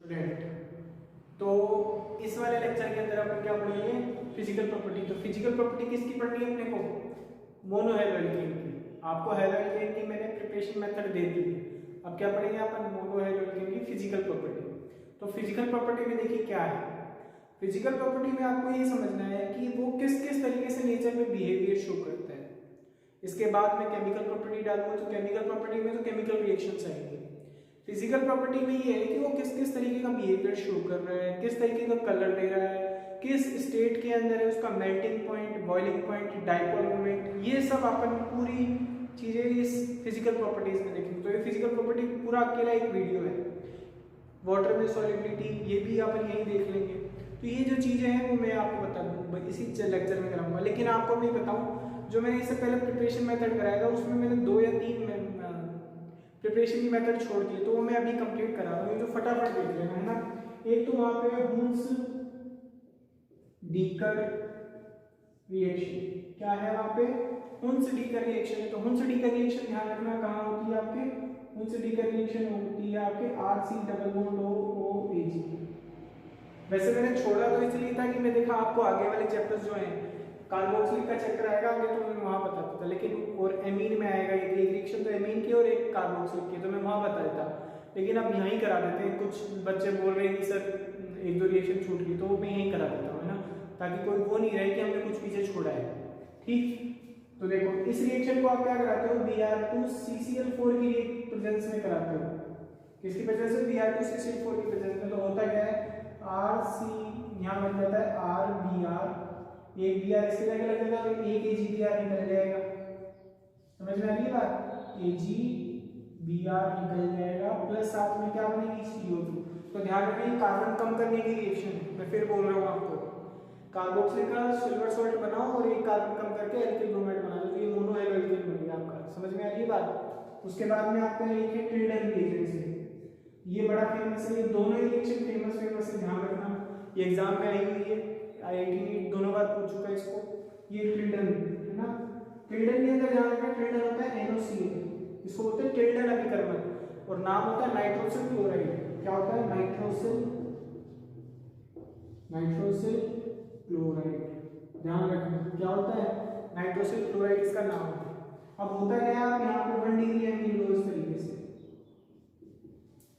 Student, तो इस वाले लेक्चर के अंदर अपन क्या पढ़ेंगे? Physical property. तो फिजिकल प्रॉपर्टी किसकी पढ़नी है अपने को? मोनोहैलोजेन की। आपको हैलोजेन की मैंने प्रिपरेशन मेथड दे दी है। अब क्या पढ़ेंगे अपन? मोनोहैलोजेन की फिजिकल प्रॉपर्टी। तो फिजिकल प्रॉपर्टी में देखिए क्या है। फिजिकल प्रॉपर्टी में आपको ये समझना है कि वो किस किस तरीके से नेचर में बिहेवियर शो करता है। इसके बाद में केमिकल प्रॉपर्टी डालूंगा, तो केमिकल प्रॉपर्टी में तो केमिकल रिएक्शंस आएंगे। फिजिकल प्रॉपर्टी में ये है कि वो किस किस तरीके का बिहेवियर शो कर रहा है, किस तरीके का कलर दे रहा है, किस स्टेट के अंदर है, उसका melting point, boiling point, dipole moment, ये सब अपन पूरी चीजें इस फिजिकल प्रॉपर्टीज में देखेंगे। तो ये फिजिकल प्रॉपर्टी पूरा अकेला एक वीडियो है। वाटर में सॉलिबिलिटी, ये भी अपन यही देख लेंगे। तो ये जो चीजें हैं वो मैं आपको बता दूंगा, इसी लेक्चर में कराऊंगा। लेकिन आपको मैं बताऊं, जो मैंने इससे पहले प्रिपरेशन मेथड कराया था उसमें मैंने 2 या 3 प्रिपरेशन की मेथड छोड़ दी, तो वो मैं अभी कंप्लीट करा रहा हूँ। ये जो फटाफट देख लेना है ना। एक तो वहां पे हुंस डीकर रिएक्शन, क्या है वहां पे? हुंस डीकर रिएक्शन है। तो हुंस डीकर रिएक्शन ध्यान रखना कहाँ होती है आपके? हुंस डीकर रिएक्शन होती है आपके RC≡OH। वैसे मैंने छोड़ा तो इसलिए था कि मैं देखा आपको आगे वाले चैप्टर्स जो हैं, कार्बोक्सिलिक का चैप्टर आएगा आगे तो मैं वहां बताता था, लेकिन और एमीन में आएगा एक रिएक्शन, तो एमीन की और एक कार्बोक्सिलिक की, तो मैं वहां बता देता। लेकिन अब यहीं करा देते हैं। कुछ बच्चे बोल रहे हैं कि सर 1-2 रिएक्शन छूट गई, तो वो मैं यहीं करा देता हूँ, है ना, ताकि कोई वो नहीं रहे कि हमने कुछ पीछे छोड़ा है। ठीक, तो देखो इस रिएक्शन को आप क्या कराते हो? Br2CCl4 की प्रेजेंस में कराते हो। किसकी प्रेजेंस में? Br2CCl4 की प्रेजेंस में। तो होता क्या है? RC यहाँ बन जाता है RBr, एक Br इसके जगह लग जाएगा, तो एक AgBr निकल जाएगा। समझ में आ रही है बात? AgBr निकल जाएगा, प्लस साथ में क्या बनेगी? CO2। तो ध्यान रखिए, कार्बन कम करने की रिएक्शन, मैं फिर बोल रहा हूँ आपको, कार्बोक्सिलिक का सिल्वर सॉल्ट बनाओ और एक कार्बन कम करके एल्किल ब्रोमाइड बना दो, तो ये मोनोहैलोजेन बन गया आपका। समझ में आ रही है बात? उसके बाद में आपका लिखे ट्रिल्डन रिएजेंट से, ये बड़ा फेमस है। ये दोनों रिएक्शन फेमस है, ध्यान रखना। ये एग्जाम में आई हुई है, IIT नीट दोनों बार पूछ चुका है इसको। ये ट्रिल्डन है ना। ट्रिल्डन के अंदर ध्यान रखना, ट्रिल्डन होता है NOCl, इसको बोलते हैं ट्रिल्डन अभिकर्मक, और नाम होता है नाइट्रोसिल क्लोराइड। क्या होता है? Nitrosyl chloride. ध्यान रखना क्या होता है? नाइट्रोसिल क्लोराइड इसका नाम है। अब होता क्या है, आप यहाँ पे 1 डिग्री एमीन लो, इस तरीके से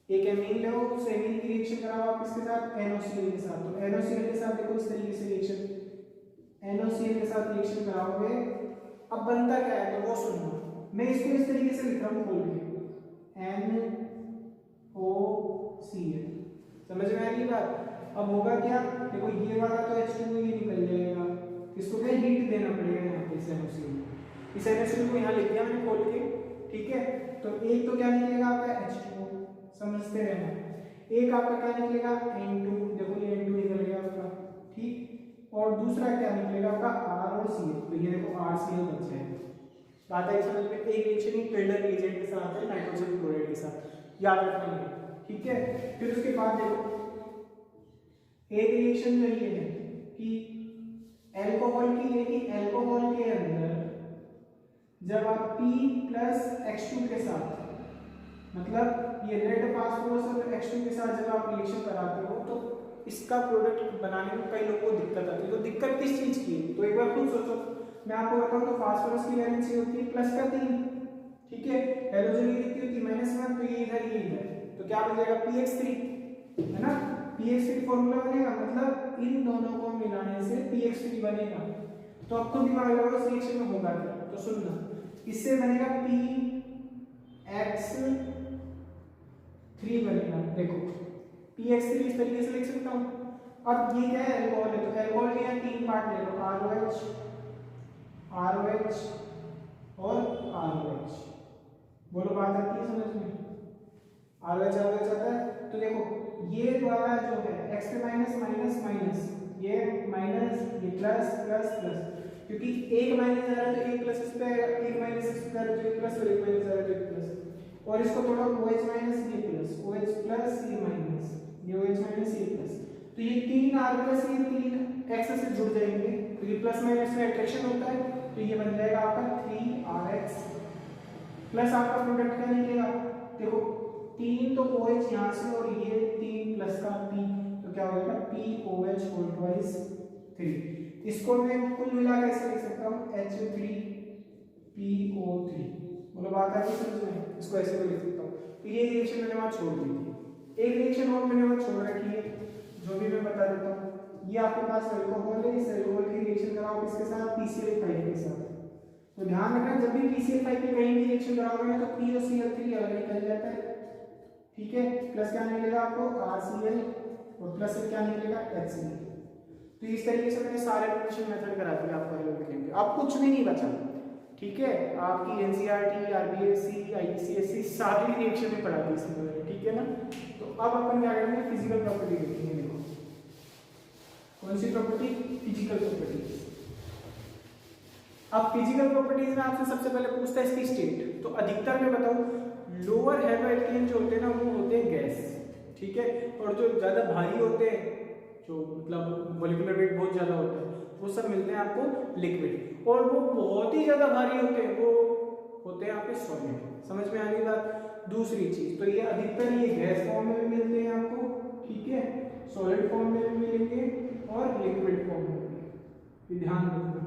एक एमीन लो, उस एमीन की रिएक्शन कराओ आप इसके साथ NOCl के साथ। तो NOCl के साथ देखो इस तरीके से रिएक्शन, NOCl के साथ रिएक्शन कराओगे, अब बनता क्या है तो वो सुनना। मैं इसको इस तरीके से लिख रहा हूँ खोल के, NOCl। समझ में आ रही बात? अब होगा क्या? देखो ये वाला तो H2O ये निकल जाएगा, इसको क्या हीट देना पड़ेगा यहाँ पे इस NOCl। इस NOCl को यहाँ लिख दिया मैंने खोल के, ठीक है। तो एक तो क्या निकलेगा आपका H2O, समझते रहना। एक आपका क्या निकलेगा? N2, देखो ये N2 निकल गया आपका, ठीक। और दूसरा क्या निकलेगा आपका? R और Cl, तो ये देखो RCl बच जाएगा। बात है समझ में? एक रिएक्शन ही ट्रिल्डन रिएजेंट के साथ है, नाइट्रोजन क्लोराइड के साथ, याद रखना है, ठीक है। फिर उसके बाद देखो एक रिएक्शन जो ये है कि एल्कोहल की है, कि एल्कोहल के अंदर जब आप P+H2 के साथ, मतलब ये रेड फास्फोरस और H2 के साथ जब आप रिएक्शन कराते हो, तो इसका प्रोडक्ट बनाने में कई लोगों को दिक्कत आती है। तो दिक्कत किस चीज की है? तो एक बार खुद सोचो। मैं आपको बताऊं तो फास्फोरस की वैलेंसी होती है +3, ठीक है। हैलोजन की कितनी होती है? -1, तो ये इधर ये इधर, तो क्या बन जाएगा? PX3, है ना। PX3 फॉर्मूला बनेगा, मतलब इन दोनों को मिलाने से PX3 बनेगा। तो अब खुद दिमाग लगाओ इस रिएक्शन में होगा क्या, तो सुनना। इससे बनेगा PX3 बनेगा। देखो PX3 इस तरीके से लिख सकता हूं। अब ये क्या है? एल्कोहल है, तो एल्कोहल के यहाँ 3 पार्ट ले लो, ROH और ROH। बोलो बात आती है समझ में? ROH आता है। तो देखो ये वाला जो है x पे माइनस माइनस माइनस, ये माइनस, ये प्लस प्लस प्लस, क्योंकि एक माइनस आ रहा है तो एक प्लस इस पे आएगा, एक माइनस इस पे आ रहा है तो एक प्लस, और एक माइनस आ रहा है तो एक प्लस। और इसको थोड़ा OH माइनस, ये प्लस, OH प्लस, ये माइनस, ये OH माइनस, ये प्लस। तो ये 3 R प्लस, ये 3 X से जुड़ जाएंगे, तो ये प्लस माइनस में अट्रैक्शन होता है, तो ये बन जाएगा आपका 3RX प्लस आपका प्रोडक्ट क्या निकलेगा? देखो 3 तो OH यहाँ से, और ये 3 प्लस इज 3। इसको मैं कुल मिला कैसे लिख सकता हूँ HO3PO3। बोलो बात आ गई समझ में? इसको ऐसे भी लिख सकता हूँ। तो ये रिएक्शन मैंने वहां छोड़ दी थी। एक रिएक्शन और मैंने वहां छोड़ रखी है जो भी मैं बता देता हूँ। ये आपके पास अल्कोहल है, इस अल्कोहल की रिएक्शन कराओ किसके साथ? PCl5 के साथ। तो ध्यान रखना जब भी PCl5 की कहीं भी रिएक्शन कराओगे ना तो P और Cl3 अलग निकल जाता है, ठीक है। प्लस क्या निकलेगा आपको? RCl और प्लस से क्या निकलेगा? HCl। तो इस तरीके से मैंने सारे रिएक्शन मेथड करा दिए आपको हेलोकेन। अब कुछ भी नहीं बचा, ठीक है। आपकी NCERT, RBSc, ICSE सारी रिएक्शन में पढ़ा दी इसमें, ठीक है ना। तो अब अपन क्या करेंगे? फिजिकल प्रॉपर्टी देखेंगे। देखो कौन सी प्रॉपर्टी? Physical properties. अब फिजिकल प्रॉपर्टीज में आपसे सबसे पहले पूछता है इसकी स्टेट। तो अधिकतर मैं बताऊं लोअर हेलोएल्केन जो होते हैं ना वो होते हैं गैस, ठीक है। और जो ज्यादा भारी होते हैं, जो मतलब मोलिकुलर वेट बहुत ज्यादा होता है, वो सब मिलते हैं आपको लिक्विड। और वो बहुत ही ज्यादा भारी होते हैं वो होते हैं आपके सॉलिड। समझ में आ गई बात? दूसरी चीज तो ये अधिकतर ये गैस फॉर्म में भी मिलते हैं आपको, ठीक है, सॉलिड फॉर्म में भी मिलेंगे और लिक्विड फॉर्म में भी, ध्यान रखना,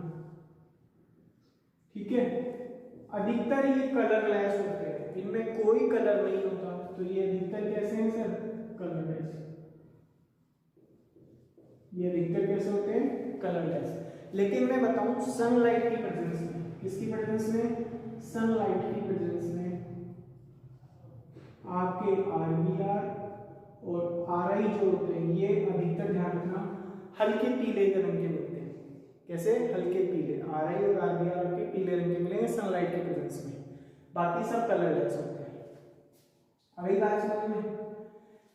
ठीक है। अधिकतर ये कलरलेस होते हैं, इनमें कोई कलर नहीं होता। तो ये अधिकतर कैसे हैं सर? कलरलेस। ये अधिकतर कैसे होते हैं? कलरलेस। लेकिन मैं बताऊं सनलाइट की प्रेजेंस में, किसकी प्रेजेंस में? सनलाइट की प्रेजेंस में आपके RBr और RI जो होते हैं ये अधिकतर ध्यान रखना हल्के पीले रंग के होते हैं। कैसे? हल्के पीले। RI और RBr आपके पीले रंग के मिलेंगे सनलाइट के प्रेजेंस में, बाकी सब कलरलेस होते हैं। अभी बात समझ में?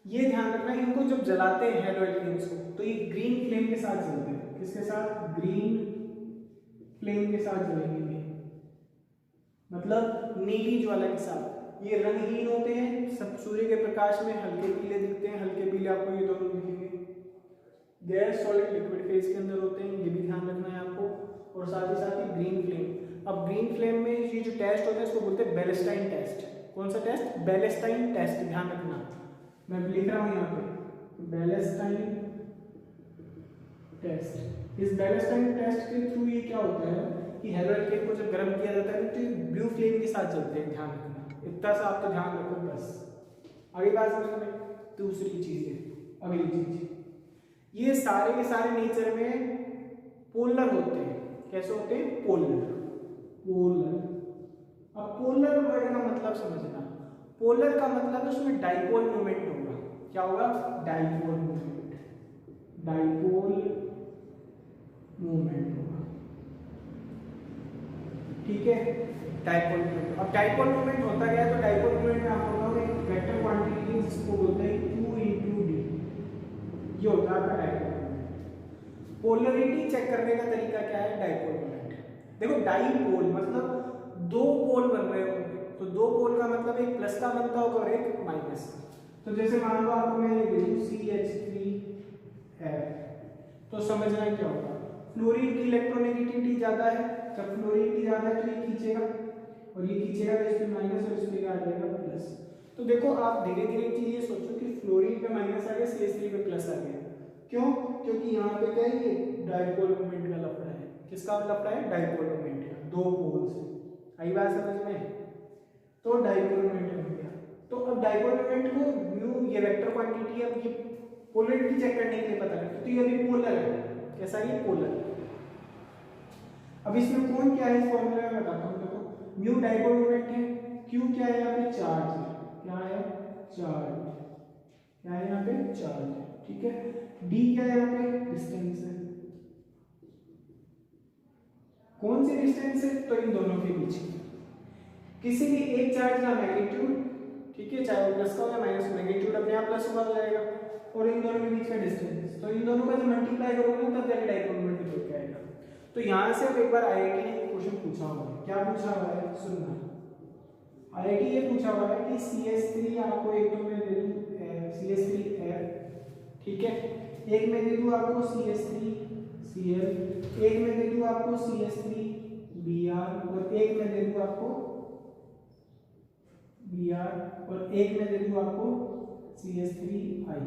ये ध्यान रखना इनको जब जलाते हैं हेलोएल्केन्स को तो ये ग्रीन फ्लेम के साथ जलते हैं। किसके साथ? ग्रीन फ्लेम के साथ जलेंगे, मतलब नीली ज्वाला के साथ। ये रंगहीन होते हैं, सब सूर्य के प्रकाश में हल्के पीले दिखते हैं। हल्के पीले आपको ये दोनों दिखेंगे। गैस सॉलिड लिक्विड फेज के अंदर होते हैं, ये भी ध्यान रखना है आपको। और साथ ही ग्रीन फ्लेम। अब ग्रीन फ्लेम में ये जो टेस्ट होता है इसको बोलते हैं बेलेस्टाइन टेस्ट। कौन सा टेस्ट? बेलेस्टाइन टेस्ट। ध्यान रखना मैं लिख रहा हूं यहाँ पे बेलेस्टाइन टेस्ट। इस बेलेस्टाइन टेस्ट के थ्रू ये क्या होता है कि हेलोएल्केन को जब गर्म किया जाता है तो ये ब्लू फ्लेम के साथ चलते हैं। ध्यान रखना, इतना सा आप तो ध्यान रखो बस। आगे बात समझ में? दूसरी चीज है, अगली चीज, ये सारे के सारे नेचर में पोलर होते हैं। कैसे होते हैं? पोलर। पोलर। अब पोलर वर्ड का मतलब समझना। पोलर का मतलब है उसमें डाइपोल मोमेंट होगा। क्या होगा? Dipole moment. डाइपोल मोमेंट होगा, ठीक है। Dipole moment. अब डाइपोल मोमेंट होता क्या है? तो डाइपोल मोमेंट में आपको बताऊं एक वेक्टर क्वांटिटी जिसको बोलते हैं Q × D। ये होता है आपका डाइपोल मोमेंट। पोलरिटी चेक करने का तरीका क्या है? Dipole moment. देखो डाइपोल मतलब दो पोल बन रहे होंगे, तो दो पोल का मतलब एक प्लस का बनता होगा और एक माइनस का। तो जैसे मान लो आपको मैं ये दे दूं CH3F, तो समझना क्या होगा? फ्लोरीन की इलेक्ट्रोनेगेटिविटी ज्यादा है, जब फ्लोरीन की ज्यादा है तो ये खींचेगा और ये खींचेगा तो इसमें माइनस और इसमें क्या आ जाएगा? प्लस। तो देखो आप धीरे धीरे चीज ये सोचो कि फ्लोरीन पे माइनस आ गया, CH3 पे प्लस आ गया। क्यों? क्योंकि यहाँ पे क्या है? ये डाइपोल मोमेंट का लफड़ा है। किसका लफड़ा है? डाइपोल मोमेंट का, दो पोल्स। आई बात समझ में? तो डाइपोल मोमेंट बन गया। तो अब डाइपोल मोमेंट को म्यू, ये वेक्टर क्वांटिटी है, अब ये पोलरिटी चेक करने के लिए पता करते तो ये अभी पोलर है। कैसा? ये पोलर। अब इसमें कौन क्या है इस फॉर्मूला में बताता हूं। देखो म्यू डाइपोल मोमेंट है, क्यू क्या है? यहाँ पे चार्ज है। क्या है? चार्ज। क्या है यहाँ पे? चार्ज, ठीक है। डी क्या है? यहाँ पे डिस्टेंस है। कौन सी डिस्टेंस है? तो इन दोनों के बीच किसी भी एक चार्ज का मैग्नीट्यूड, ठीक है, चाहे वो प्लस का हो या माइनस, मैग्नीट्यूड अपने आप प्लस होगा हो जाएगा, और इन दोनों के बीच का डिस्टेंस। तो इन दोनों का जब मल्टीप्लाई करोगे ना तब जाके डाइपोल मोमेंट निकल के आएगा। तो यहाँ से अब एक बार IIT ने क्वेश्चन पूछा हुआ है। क्या पूछा हुआ है? सुनना। IIT ये पूछा हुआ है कि CH3 आपको एक तो मैं दे दूं CH3F, ठीक है, एक में दे दूं आपको CH3Cl, एक में दे दूं आपको CH3Br, और एक में दे दूं आपको Br, और एक में दे दूं आपको CH3I।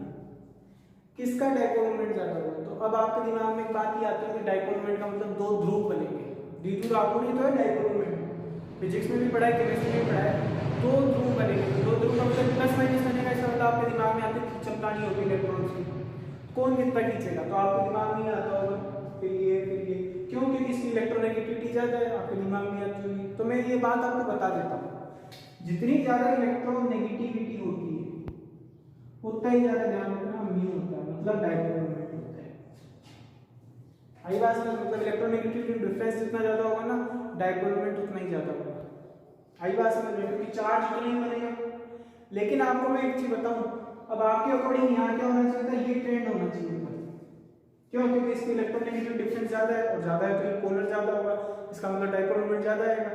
किसका डाइपोल मोमेंट ज्यादा होगा? तो तो अब आपके दिमाग में एक बात ये आती है कि डाइपोल मोमेंट का मतलब दो ध्रुव बनेंगे। द्विध्रुव आपको नहीं तो है डाइपोल मोमेंट, फिजिक्स में भी पढ़ा है, केमिस्ट्री में भी पढ़ा है। दो ध्रुव बनेंगे, दो ध्रुव का मतलब प्लस माइनस बनेगा, इसका मतलब आपके दिमाग में आती है खींचतानी होगी इलेक्ट्रॉन्स की, कौन कितना खींचेगा, तो आपके दिमाग में आता होगा फिर ये क्यों, क्योंकि इसकी इलेक्ट्रोनेगेटिविटी ज़्यादा है, आपके दिमाग में आती होगी। तो मैं ये बात आपको बता देता हूँ, जितनी ज़्यादा इलेक्ट्रोनेगेटिविटी होती है उतना ही ज़्यादा ध्यान रखना म्यू होता है, मतलब डाइपोल मोमेंट होता है। आई बात समझ, मतलब इलेक्ट्रोनेगेटिविटी डिफरेंस जितना ज़्यादा होगा ना, डाइपोल मोमेंट उतना ही ज़्यादा होगा। आई बात समझ में, क्योंकि चार्ज उतना ही बनेगा। लेकिन आपको मैं एक चीज़ बताऊँ, अब आपके अकॉर्डिंग यहाँ क्या होना चाहिए था, ये ट्रेंड होना चाहिए था। क्यों, क्योंकि इसकी इलेक्ट्रोनेगेटिव डिफरेंस ज़्यादा है, और ज़्यादा है तो ये पोलर ज़्यादा होगा, इसका मतलब डाइपोल मोमेंट ज़्यादा आएगा।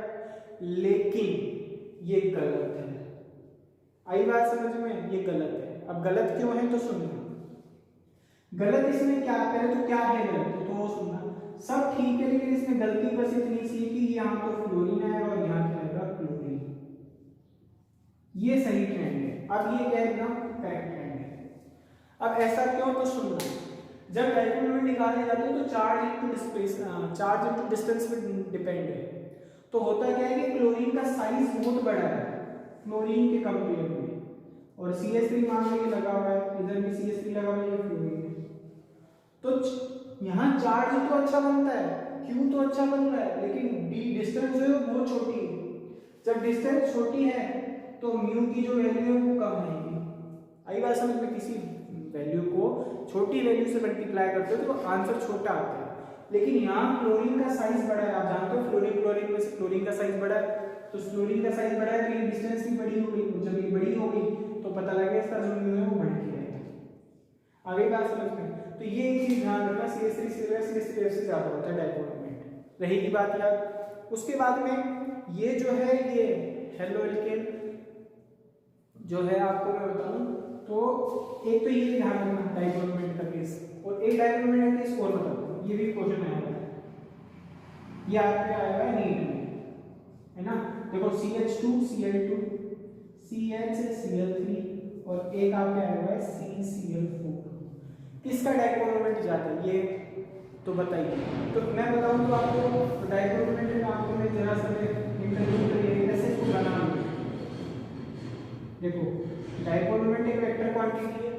लेकिन ये गलत है। आई बात समझ में, ये गलत है। अब गलत क्यों है तो सुनिए, गलत इसमें क्या, पहले तो क्या है गलत तो वो सुनना, सब ठीक है, लेकिन इसमें गलती बस इतनी सी कि यहाँ तो फ्लोरीन है और यहाँ क्या आएगा क्लोरीन, ये सही ट्रेंड है। अब ये क्या है, एकदम करेक्ट ट्रेंड है। अब ऐसा क्यों तो सुनना, जब डाइपोल मोमेंट निकालने जाते हैं तो चार्ज इनटू डिस्टेंस पे डिपेंड है। तो होता क्या है कि क्लोरीन का साइज बहुत बड़ा है फ्लोरीन के कंपेयर में, और CH3 मान लीजिए लगा हुआ है, इधर भी CH3 लगा हुआ है, फ्लोरीन है, तो यहाँ चार्ज तो अच्छा बनता है, Q तो अच्छा बन रहा है, लेकिन डिस्टेंस जो है वो बहुत छोटी है। जब डिस्टेंस छोटी है तो म्यू की जो वैल्यू है वो कम आएगी। आई बात समझ में, किसी वैल्यू को छोटी वैल्यू से मल्टीप्लाई करते हो तो आंसर छोटा आता है, लेकिन यहाँ क्लोरीन का साइज बड़ा है। आप जानते हो फ्लोरीन क्लोरीन में से क्लोरीन का साइज बड़ा है, तो फ्लोरीन का साइज बड़ा है तो ये डिस्टेंस भी बड़ी होगी, जब ये बड़ी होगी तो पता लगेगा इसका जो म्यू है वो बढ़ के आएगा। आगे बात समझ में, तो ये एक चीज ध्यान रखना, CH3 से ज्यादा होता है डाइपोल मोमेंट, रहेगी बात याद। उसके बाद में ये जो है, ये हेलो एल्केन जो है, आपको मैं बताऊं तो एक तो ये ध्यान रखना डाइपोल मोमेंट का केस, और एक डाइपोल मोमेंट का केस और बताऊं, ये भी क्वेश्चन आया है, ये आपके आएगा नीट में, है ना। देखो CH2 Cl2 CH Cl3 और एक आपके आएगा CCl4, किसका डाइपोल मोमेंट ज्यादा है ये तो बताइए। तो मैं बताऊं तो आपको डाइपोल मोमेंट में आपको मैं जरा सा इंट्रोड्यूस करिए ऐसे इसको बना लूं। देखो डाइपोल मोमेंट एक वेक्टर क्वांटिटी है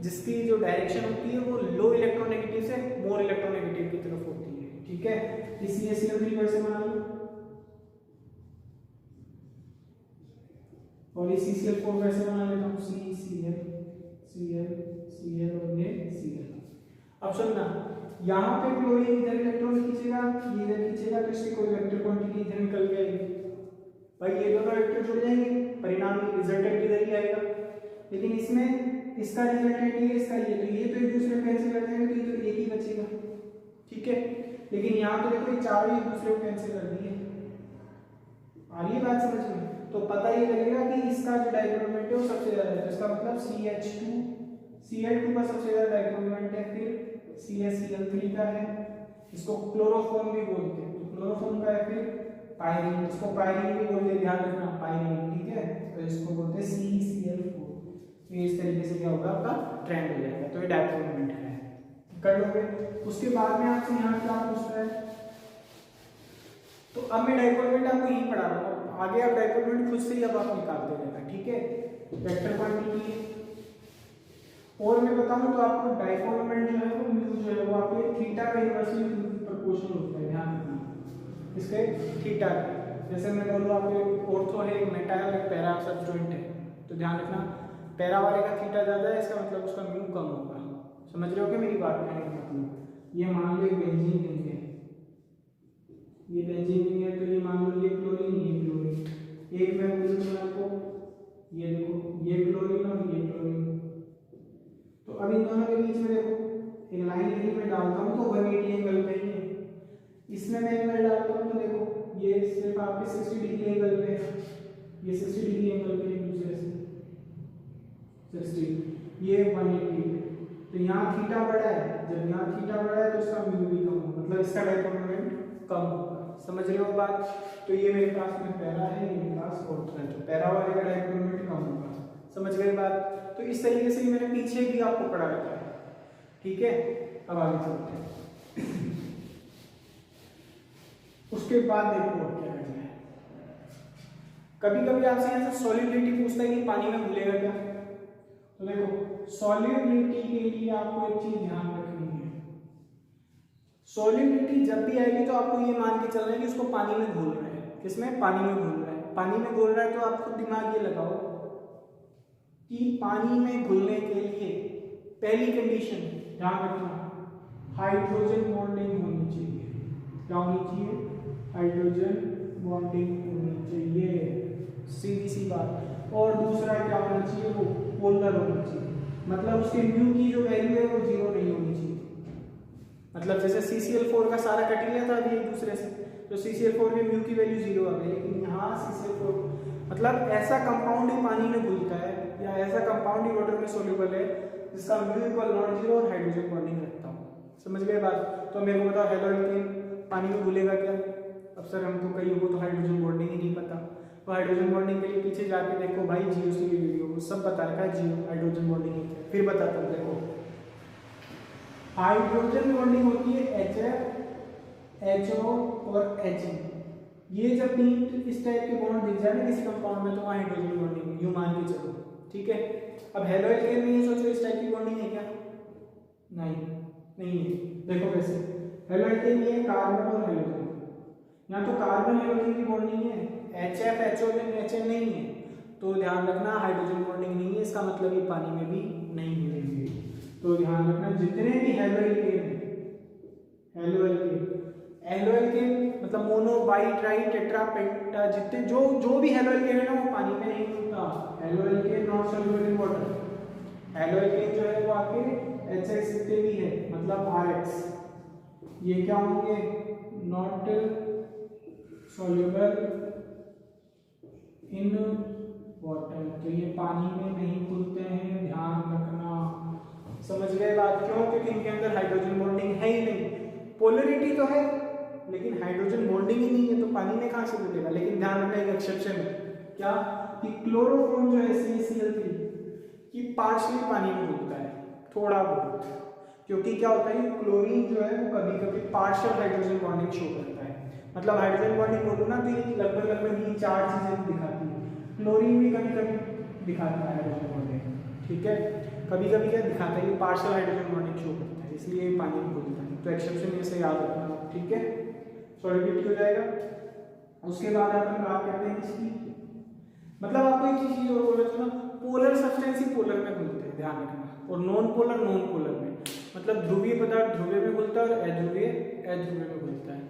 जिसकी जो डायरेक्शन होती है वो लो इलेक्ट्रोनेगेटिव से मोर इलेक्ट्रोनेगेटिव की तरफ होती है, ठीक है। इसी CL3 को ऐसे बना लो और इस CCl4 को ऐसे बना लेता हूं, CCl और ये Cl। अब सुनना, यहाँ पे क्लोरीन इधर इलेक्ट्रॉन खींचेगा, ये इधर खींचेगा, तो इसकी कोई वेक्टर क्वांटिटी इधर निकल के आएगी, भाई ये दोनों वेक्टर जुड़ जाएंगे, परिणाम रिजल्टेंट इधर ही आएगा। लेकिन इसमें इसका रिजल्टेंट ये, इसका ये, तो ये तो एक दूसरे को कैंसिल कर देंगे, तो ये तो एक ही बचेगा, ठीक है। लेकिन यहाँ तो देखो ये चारों एक दूसरे को कैंसिल कर दिए, आ रही है बात समझ में। तो पता ही लगेगा कि इसका जो डाइपोल मोमेंट है वो सबसे ज्यादा है, तो इसका मतलब Cl2 का सबसे ज्यादा डाइपोल मोमेंट है, फिर CH3 का है, इसको क्लोरोफॉर्म भी बोलते हैं, तो क्लोरोफॉर्म का है, फिर पायरीन, इसको पायरीन भी बोलते हैं, ध्यान रखना पायरीन, ठीक है। तो इसको बोलते हैं CCl4। तो इस तरीके से क्या होगा, आपका ट्रेंड हो जाएगा। तो ये डाइपोल मोमेंट है, कर लोगे। उसके बाद में आपसे यहाँ क्या पूछता है, तो अब मैं डाइपोल मोमेंट आपको यही पढ़ा रहा हूँ, आगे आप डाइपोल मोमेंट खुद से ही अब आप निकालते रहना, ठीक है। वेक्टर क्वांटिटी और मैं बताऊं तो आपको डाइपोल मोमेंट जो है वो म्यू जो है वो आपके थीटा का इनवर्सली प्रोपोर्शनल होता है, ध्यान रखना इसके थीटा के। जैसे मैं बोलूँ आपको ऑर्थो है, एक मेटा है और एक पैरा सबजॉइंट है, तो ध्यान रखना पैरा वाले का थीटा ज़्यादा है, इसका मतलब उसका म्यू कम होगा। समझ रहे हो क्या मेरी बात कहने का मतलब। ये मान लो बेंजीन रिंग है, ये बेंजीन रिंग है, तो ये मान लो ये क्लोरीन, ये क्लोरीन, एक मैं बोलूँ आपको ये देखो ये क्लोरीन और ये क्लोरीन, तो अब इन दोनों के बीच में देखो एक लाइन यदि मैं डालता हूँ तो 180 एंगल पे ही है, इसमें मैं एंगल डालता हूँ तो देखो ये सिर्फ आपके 60 डिग्री एंगल पे है, ये 60 डिग्री एंगल पे एक दूसरे से 60, ये 180 है। तो यहाँ थीटा बड़ा है, जब यहाँ थीटा बड़ा है तो इसका म्यू भी कम होगा, मतलब इसका डाइपोल मोमेंट कम होगा। समझ रहे हो बात। तो ये मेरे पास में पैरा है, ये मेरे पास ऑर्थो है, तो पैरा वाले का डाइपोल मोमेंट कम होगा। समझ गए बात। तो इस तरीके से मैंने पीछे भी आपको पढ़ा रखा है। ठीक है, अब आगे चलते हैं। उसके बाद देखो क्या करना है। कभी कभी आपसे यहाँ से सॉल्युबिलिटी पूछता है कि पानी में घुलेगा क्या। तो देखो सॉल्युबिलिटी के लिए आपको एक चीज ध्यान रखनी है, सॉल्युबिलिटी जब भी आएगी तो आपको ये मान के चलना है कि उसको पानी में घोल रहा है। किसमें? पानी में घोल रहा है। पानी में घोल रहा है तो आप खुद दिमाग ये लगाओ कि पानी में घुलने के लिए पहली कंडीशन ध्यान रखना, हाइड्रोजन बॉन्डिंग होनी चाहिए। क्या होनी चाहिए? हाइड्रोजन बॉन्डिंग होनी चाहिए, सीधी सी बात। और दूसरा क्या होना चाहिए? वो पोलर होना चाहिए, मतलब उसके म्यू की जो वैल्यू है वो जीरो नहीं होनी चाहिए। मतलब जैसे CCl4 का सारा कट लिया था अभी एक दूसरे से, तो CCl4 के म्यू की वैल्यू जीरो आ गई, लेकिन यहाँ CCl4 मतलब ऐसा कंपाउंड ही पानी में घुलता है या ऐसा कंपाउंड ही वाटर में सोल्यूबल है जिसका म्यू इक्वल नॉन जीरो और हाइड्रोजन बॉन्डिंग रखता हो। समझ गए बात? तो मेरे को बताओ हेलोल्केन पानी में घुलेगा क्या? अब सर हमको कई को तो हाइड्रोजन बॉन्डिंग ही नहीं पता। तो हाइड्रोजन बॉन्डिंग के लिए पीछे जाके देखो भाई, GOC की वीडियो वो सब बता रखा है जियो हाइड्रोजन बॉन्डिंग है। फिर बताता हूँ, देखो हाइड्रोजन बॉन्डिंग होती है HF HO और He। ये जब तीन इस टाइप के बॉन्ड दिख जाए ना किसी कंपाउंड में तो वहाँ हाइड्रोजन बॉन्डिंग यूं मान के चलो, ठीक है। अब हेलोल्केन में ये सोचो इस टाइप की बॉन्डिंग है क्या? नहीं है। देखो कैसे, हेलोल्केन में है कार्बन और हेलोजन, यहाँ तो कार्बन हेलोजन की बॉन्डिंग है, HF HO में HN नहीं है, तो ध्यान रखना हाइड्रोजन बॉन्डिंग नहीं है, इसका मतलब ये पानी में भी नहीं मिलेंगे। तो ध्यान रखना जितने भी हेलोल्केन मतलब मोनो बाई ट्राई टेट्रा पेंटा जितने जो भी हेलोल्केन है ना वो पानी में नहीं मिलता। Haloalkane not soluble in water. Haloalkane जो है वो आपके HX जितने भी है मतलब RX, ये क्या होंगे? नॉट सॉल्युबल इन वाटर, तो ये पानी में नहीं घुलते हैं, ध्यान रखना। समझ गए बात? क्यों? क्योंकि इनके अंदर हाइड्रोजन बॉन्डिंग है ही नहीं। पोलरिटी तो है लेकिन हाइड्रोजन बॉन्डिंग ही नहीं है, तो पानी में कहां से घुलेगा? लेकिन ध्यान रखना एक एक्सेप्शन है, क्या? कि क्लोरोफॉर्म जो है CaCl3 कि पार्शियली पानी में घुलता है थोड़ा बहुत, क्योंकि क्या होता है क्लोरीन जो है वो कभी कभी पार्शियल हाइड्रोजन बॉन्डिंग शो करता है। मतलब हाइड्रोजन बॉन्डिंग बोलो ना तो ये लगभग ये चार चीजें दिखाती है। क्लोरीन भी कभी कभी दिखाता है हाइड्रोजन बॉन्डिंग, ठीक है, कभी कभी क्या दिखाता है, ये पार्शियल हाइड्रोजन बॉन्डिंग शो करता है, इसलिए पानी में घुलता है। तो एक्सेप्शन ये से याद रखना, ठीक है, सॉलिबिलिटी हो जाएगा। उसके बाद अपन बात करते हैं इसकी, मतलब आपको एक चीज और बोल रहा था, पोलर सब्सटेंस ही पोलर में घुलते हैं, ध्यान रखना, और नॉन पोलर में, मतलब ध्रुवीय पदार्थ ध्रुवीय में घुलता है और अध्रुवीय में घुलता है।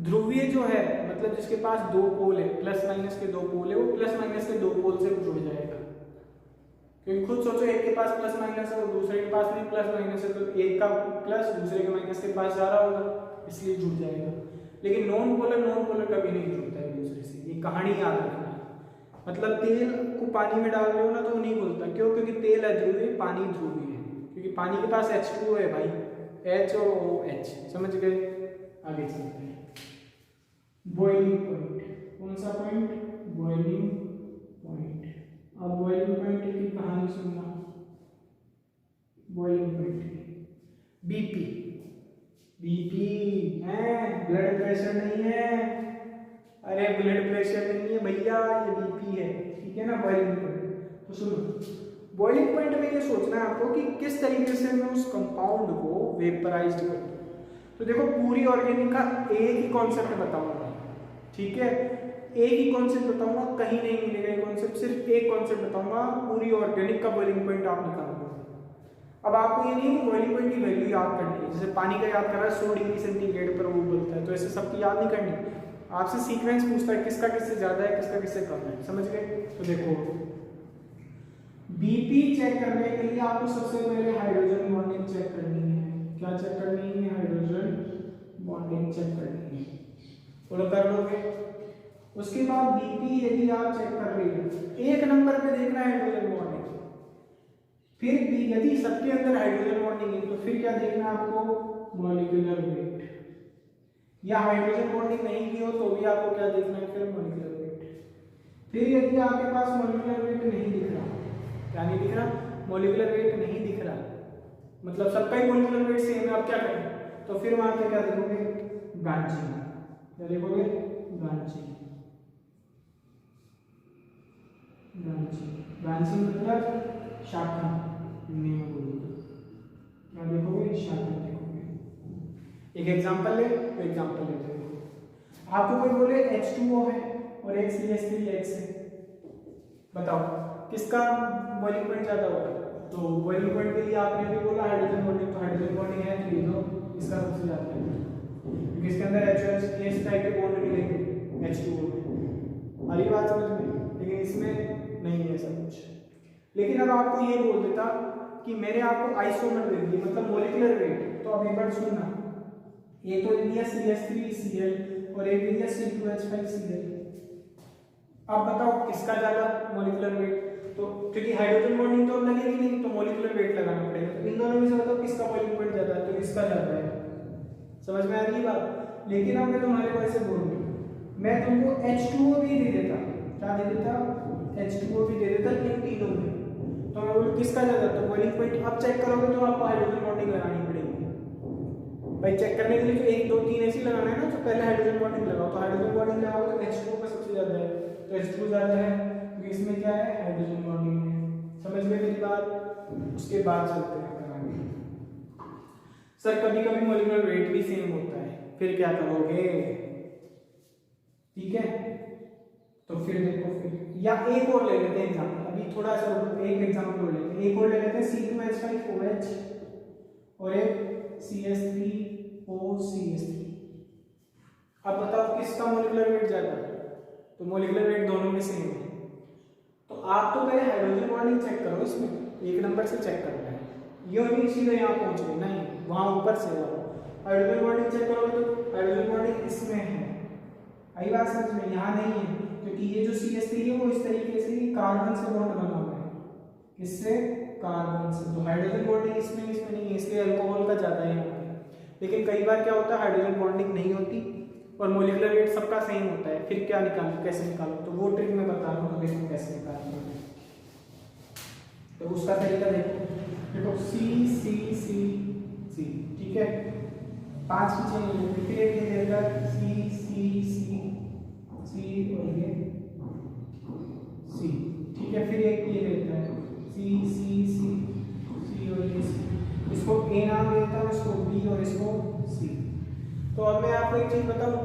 ध्रुवीय जो है मतलब जिसके पास दो पोल है, प्लस माइनस के दो पोल है, वो प्लस माइनस के दो पोल से जुड़ जाएगा। क्योंकि खुद सोचो एक के पास प्लस माइनस है और दूसरे के पास नहीं प्लस माइनस है, तो एक का प्लस दूसरे के माइनस के पास जा रहा होगा, इसलिए जुड़ जाएगा। लेकिन नॉन पोलर कभी नहीं जुड़ता है एक दूसरे से, ये कहानी याद रखना। मतलब तेल को पानी में डाल रहे हो ना तो नहीं घुलता, क्यों? क्योंकि तेल अध्रुवीय, पानी ध्रुवीय है, क्योंकि पानी के पास H2O है भाई, H और OH, समझ गए? आगे चलते हैं। बॉइलिंग पॉइंट, कौन सा पॉइंट? Boiling point. अब बॉइलिंग पॉइंट की कहानी सुनना। बॉइलिंग पॉइंट बीपी है, ब्लड प्रेशर नहीं है, अरे ब्लड प्रेशर नहीं है भैया, ये बीपी है, ठीक है ना, बॉइलिंग पॉइंट। तो सुनो, बॉइलिंग पॉइंट में ये सोचना है आपको कि किस तरीके से मैं उस कंपाउंड को वेपराइज्ड करूं। तो देखो पूरी ऑर्गेनिक का एक ही कॉन्सेप्ट बताऊंगा, ठीक है, एक ही कॉन्सेप्ट बताऊंगा, कहीं नहीं मिलेगा ये कॉन्सेप्ट, सिर्फ एक कॉन्सेप्ट बताऊंगा, पूरी ऑर्गेनिक का बॉइलिंग पॉइंट आप निकालोगे। अब आपको ये नहीं है कि बॉइलिंग पॉइंट की वैल्यू याद करनी है, जैसे पानी का याद कर रहा है 100 डिग्री सेंटीग्रेड पर वो बोलता है, तो ऐसे सबकी याद नहीं करनी, आपसे सीक्वेंस पूछता है किसका किससे ज्यादा है, किसका किससे कम है, समझ गए? तो देखो बीपी चेक करने के लिए आपको सबसे पहले हाइड्रोजन बॉन्डिंग चेक करनी है। क्या चेक करनी है? हाइड्रोजन बॉन्डिंग चेक करनी है, बोलो कर लोगे? उसके बाद बीपी यदि आप चेक कर रहे हो, एक नंबर पे देखना है हाइड्रोजन बॉन्डिंग, फिर भी यदि सबके अंदर हाइड्रोजन बॉन्डिंग है तो फिर क्या देखना है आपको? मॉलिक्यूलर वेट, या हाइड्रोजन बॉन्डिंग नहीं की हो तो भी आपको क्या देखना है? फिर मॉलिक्यूलर वेट। फिर यदि आपके पास मॉलिक्यूलर वेट नहीं दिख रहा, क्या नहीं दिख रहा? मॉलिक्यूलर वेट नहीं दिख रहा, मतलब सबका ही मॉलिक्यूलर वेट सेम है, आप क्या करें, तो फिर वहां पे क्या देखोगे, ब्रांचिंग, क्या देखोगे, ब्रांचिंग। ब्रांचिंग ब्रांचिंग मतलब शाखा, हिंदी में बोलो तो क्या देखोगे, शाखा देखोगे। एक एग्जांपल ले, तो एग्जांपल लेते हैं, आपको कोई बोले H2O है और एक CH3X है, बताओ किसका बॉइलिंग पॉइंट ज्यादा होगा, तो बॉइलिंग पॉइंट के लिए आपने भी बोला हाइड्रोजन बॉन्डिंग, तो हाइड्रोजन बॉन्डिंग है तो ये तो इसका सबसे ज्यादा है, क्योंकि इसके अंदर HOH टाइप के बॉन्ड मिलेंगे H2O में, हरी बात समझ में, लेकिन इसमें नहीं है ऐसा कुछ। लेकिन अब आपको ये बोल देता कि मैंने आपको आइसोमर दे दी, मतलब मॉलिक्यूलर वेट, तो अब एक बार सुनना, ये तो दिया CH3Cl और एक दिया C2H5Cl, अब बताओ किसका ज्यादा मॉलिक्यूलर वेट, तो क्योंकि हाइड्रोजन बॉन्डिंग तो लगेगी नहीं, तो मॉलिक्यूलर वेट लगाना पड़ेगा, तो इन दोनों में से बताओ किसका बॉइलिंग पॉइंट ज्यादा है, तो इसका ज्यादा है, समझ में आ रही बात। लेकिन अब मैं तुम्हारे को ऐसे बोल दूं, मैं तुमको H2O भी दे देता, क्या दे देता, H2O भी दे देता इन तीनों में, तो मैं बोलूं किसका ज्यादा, तो बॉइलिंग पॉइंट अब चेक करोगे तो आपको हाइड्रोजन बॉन्डिंग लगानी पड़ेगी भाई, चेक करने के लिए तो 1 2 3 ऐसे ही लगाना है ना, तो पहले हाइड्रोजन बॉन्डिंग लगाओ, तो हाइड्रोजन बॉन्डिंग लगाओ तो H2O का सबसे ज्यादा है, तो H2O ज्यादा है क्योंकि इसमें क्या है, हाइड्रोजन बॉन्डिंग है, समझ गए मेरी बात। उसके बाद चलते हैं करांगे, सर कभी कभी मॉलिक्यूलर वेट भी सेम होता है, फिर क्या करोगे, ठीक है, तो फिर देखो, फिर या एक और ले लेते हैं एग्जांपल, अभी थोड़ा सा एक एग्जांपल और लेते हैं, एक और ले लेते हैं C2H5OH और एक CH3OCH3, अब बताओ किसका मॉलिक्यूलर वेट ज्यादा है, तो मॉलिक्यूलर वेट दोनों में सेम है, तो आप तो पहले हाइड्रोजन बॉन्डिंग चेक करो, इसमें एक नंबर से चेक करना है, ये नहीं सीधे यहाँ पहुंच गए, नहीं वहां ऊपर से जाओ, हाइड्रोजन बॉन्डिंग चेक करोगे तो हाइड्रोजन बॉन्डिंग इसमें है, आई बात समझ में, यहाँ नहीं है, क्योंकि ये जो CH3 है वो इस तरीके से कार्बन से बॉन्ड बना हुआ है, किससे, कार्बन से, तो हाइड्रोजन बॉन्डिंग इसमें नहीं है, इसलिए अल्कोहल का ज्यादा है यहाँ पे। लेकिन कई बार क्या होता है हाइड्रोजन बॉन्डिंग नहीं होती और मॉलिक्यूलर वेट सबका सेम होता है, फिर क्या निकालो, कैसे निकालो, तो वो ट्रिक मैं बता रहा हूँ, तो देखो कैसे निकालना है, तो उसका तरीका देखो C, ठीक है, 5 की चेन ले, फिर एक ये देगा C और ये C, ठीक है, फिर एक ये देता है C और ये C, इसको A नाम देता हूँ, इसको B और इसको C। तो अब मैं आपको एक चीज बताऊं,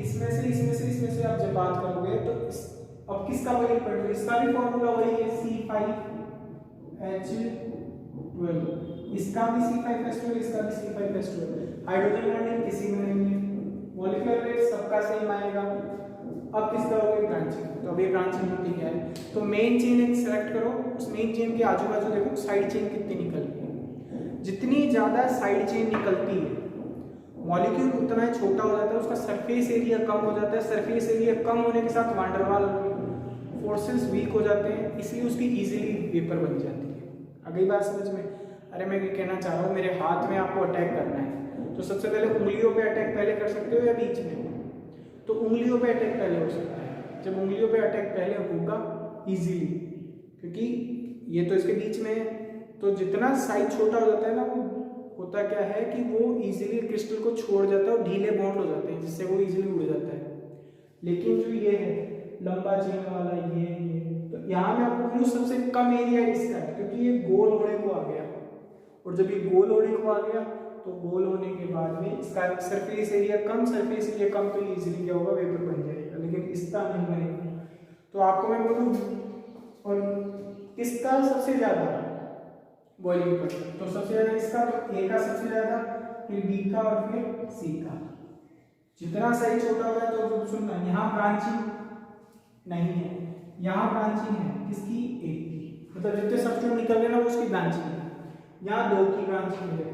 इसमें से आप जब बात करोगे तो अब किसका बॉइलिंग पॉइंट, इसका भी फॉर्मूला वही है C5H12, इसका भी C5H12, इसका भी C5H12, हाइड्रोजन बॉन्डिंग किसी में नहीं है, मॉलिक्यूलर वेट सबका सेम आएगा। अब किसका हो गया, ब्रांचिंग, तो अभी ब्रांचिंग होती क्या है, तो मेन चेन एक सेलेक्ट करो, उस मेन चेन के आजू बाजू देखो साइड चेन कितनी निकलती है, जितनी ज्यादा साइड चेन निकलती है मॉलिक्यूल उतना ही छोटा हो जाता है, उसका सरफेस एरिया कम हो जाता है, सरफेस एरिया कम होने के साथ वान डेर वाल फोर्सेस वीक हो जाते हैं, इसलिए उसकी इजीली वेपर बन जाती है। अगली बात समझ में, अरे मैं ये कहना चाह रहा हूँ मेरे हाथ में आपको अटैक करना है, तो सबसे पहले उंगलियों पे अटैक पहले कर सकते हो या बीच में, तो उंगलियों पे अटैक पहले हो सकता है, जब उंगलियों पे अटैक पहले होगा इजीली, क्योंकि ये तो इसके बीच में है, तो जितना साइज छोटा हो जाता है ना, वो होता क्या है कि वो इजीली क्रिस्टल को छोड़ जाता है और ढीले बॉन्ड हो जाते हैं, जिससे वो इजीली उड़ जाता है। लेकिन जो ये है लंबा चेन वाला ये तो यहाँ मैं आपको बोलूँ सबसे कम एरिया इसका है, क्योंकि ये गोल होने को आ गया, और जब ये गोल होने को आ गया तो गोल होने के बाद में इसका सरफेस एरिया कम, तो इजीली क्या होगा, वेपर बन जाएगा, लेकिन इसका नहीं बनेगा। तो आपको मैं बोलूँ, और किसका सबसे ज्यादा बॉइलिंग पॉइंट, तो सबसे ज्यादा इसका, तो ए का सबसे ज्यादा, फिर बी का और फिर सी का, जितना साइज छोटा होगा, तो सुनना यहाँ ब्रांचिंग नहीं है, यहाँ ब्रांचिंग है किसकी, एक की, मतलब जितने सब्सट्रेट निकल रहे ना वो उसकी ब्रांचिंग है, यहाँ 2 की ब्रांचिंग है,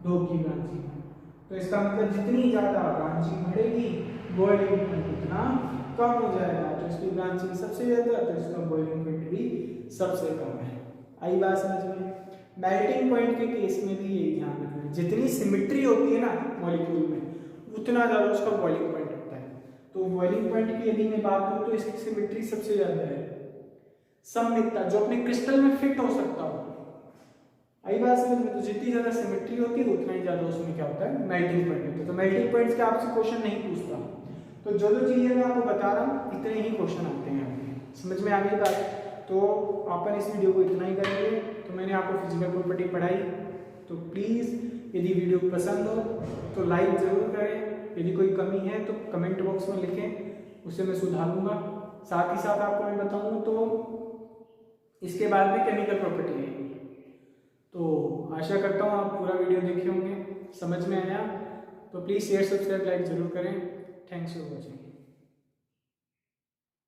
2 की ब्रांचिंग है, तो इसका मतलब जितनी ज्यादा ब्रांचिंग बढ़ेगी बॉइलिंग पॉइंट उतना कम हो जाएगा, तो इसकी ब्रांचिंग सबसे ज्यादा, तो इसका बॉइलिंग पॉइंट भी सबसे कम है। आई बात समझ में। मेल्टिंग पॉइंट के केस में भी यही ध्यान रखना, जितनी सिमेट्री होती है ना मॉलिक्यूल में उतना ज्यादा उसका बॉइलिंग पॉइंट होता है। तो बॉइलिंग पॉइंट की यदि मैं बात करूं तो इसकी सिमेट्री सबसे ज्यादा है। सममितता, जो अपने क्रिस्टल में फिट हो सकता हो, आई बात समझ में? तो जितनी ज़्यादा सिमेट्री होती है उतना ही ज़्यादा उसमें क्या होता है, मेल्टिंग पॉइंट होता है। तो मेल्टिंग पॉइंट्स के आपसे क्वेश्चन नहीं पूछता, तो जो जो चीज़ें मैं आपको बता रहा हूँ इतने ही क्वेश्चन आते हैं आपके। समझ में आ गई बात? तो अपन इस वीडियो को इतना ही करेंगे। तो मैंने आपको फिजिकल प्रॉपर्टी पढ़ाई, तो प्लीज़ यदि वीडियो पसंद हो तो लाइक ज़रूर करें, यदि कोई कमी है तो कमेंट बॉक्स में लिखें, उसे मैं सुधारूंगा। साथ ही साथ आपको मैं बताऊँ तो इसके बाद में केमिकल प्रॉपर्टी है। तो आशा करता हूँ आप पूरा वीडियो देखे होंगे, समझ में आया। तो प्लीज़ शेयर, सब्सक्राइब, लाइक ज़रूर करें। Thanks for watching.